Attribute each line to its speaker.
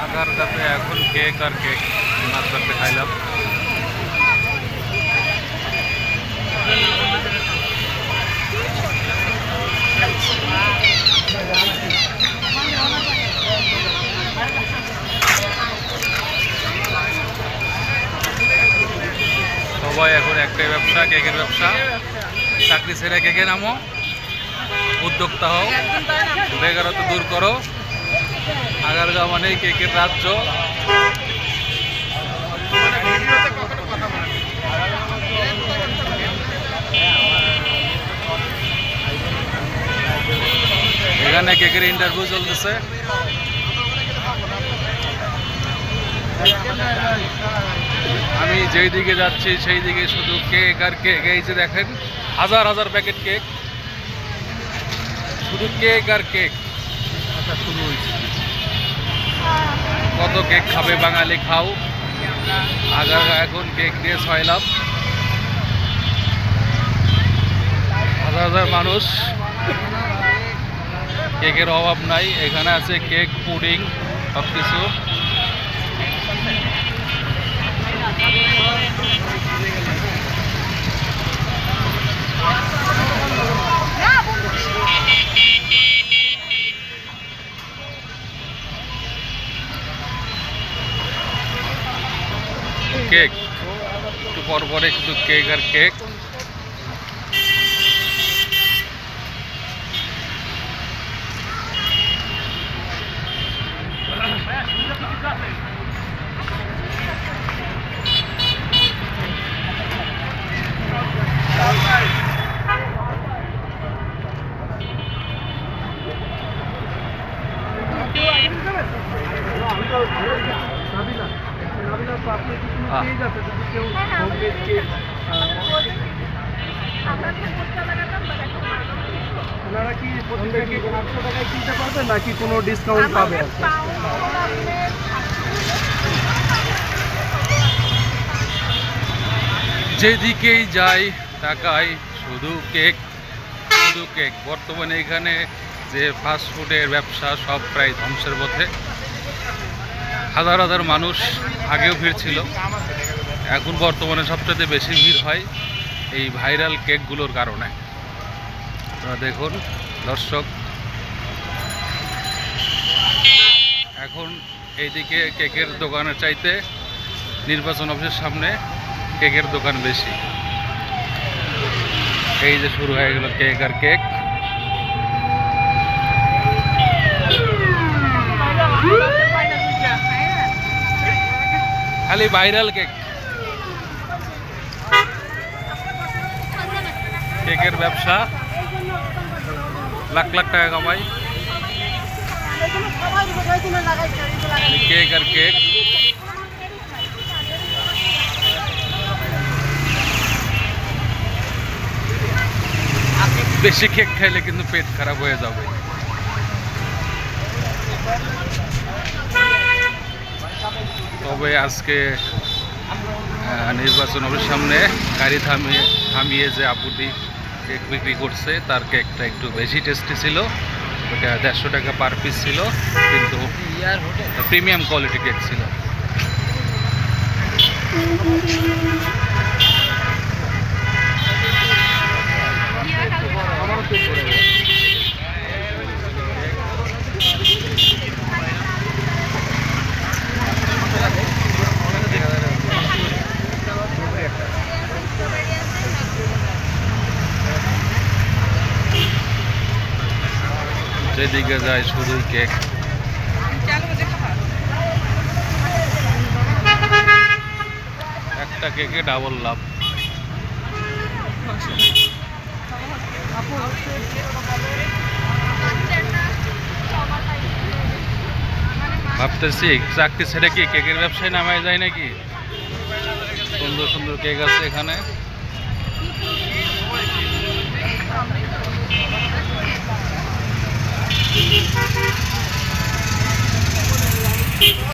Speaker 1: আগারগাঁতে এখন কেক আর কেক মাত্রাতে খাইলাম। সবাই এখন একটাই ব্যবসা, কেকের ব্যবসা। চাকরি ছেড়ে কেকে নামো, উদ্যোক্তা হও, বেকারত্ব দূর করো। আগারগাঁও মানেই কেকের রাজ্য। এখানে কেকের ইন্টারভিউ চলতেছে। আমি যেই দিকে যাচ্ছি সেই দিকে শুধু কেক আর কেক। এই যে দেখেন হাজার হাজার প্যাকেট কেক, শুধু কেক আর কেক। আচ্ছা, শুরু হয়েছে। কত কেক খাবে বাঙালি, খাও। আগারগাঁও এখন কেক দিয়ে 6 লাভ। হাজার হাজার মানুষ, কেকের অভাব নাই। এখানে আছে কেক, পুডিং, সব কিছু। কেক একটু পর পরে শুধু কেক আর কেক।
Speaker 2: নাকি কোনো ডিসকাউন্ট পাবে?
Speaker 1: যেদিকেই যাই তাকাই শুধু কেক, শুধু কেক। বর্তমানে এখানে যে ফাস্টফুডের ব্যবসা সব প্রায় ধ্বংসের পথে। হাজার হাজার মানুষ, আগেও ভিড় ছিল, এখন বর্তমানে সবচেয়ে বেশি ভিড় হয় এই ভাইরাল কেকগুলোর কারণে। দেখুন দর্শক, এখন এইদিকে কেকের দোকানের চাইতে নির্বাচন অফিসের সামনে কেকের দোকান বেশি। এই যে শুরু হয়ে গেল কেক আর কেক। খালি ভাইরাল কেক। কেকের ব্যবসা, লাখ লাখ টাকা কামাই। কেক আর কেক। বেশি কেক খাইলে কিন্তু পেট খারাপ হয়ে যাবে। তবে আজকে নির্বাচন অফিসের সামনে গাড়ি থামিয়ে যে আপুটি কেক বিক্রি করছে, তার কেকটা একটু বেশি টেস্টি ছিল। ওটা 150 টাকা পার পিস ছিল, কিন্তু প্রিমিয়াম কোয়ালিটি কেক ছিল। যেদিকে যায় শুধুই কেক। একটা কেকে ডাবল লাভ। ভাবতেছি চাকরি ছেড়ে কি কেকের ব্যবসায় নামায় যায় নাকি। সুন্দর সুন্দর কেক আছে এখানে।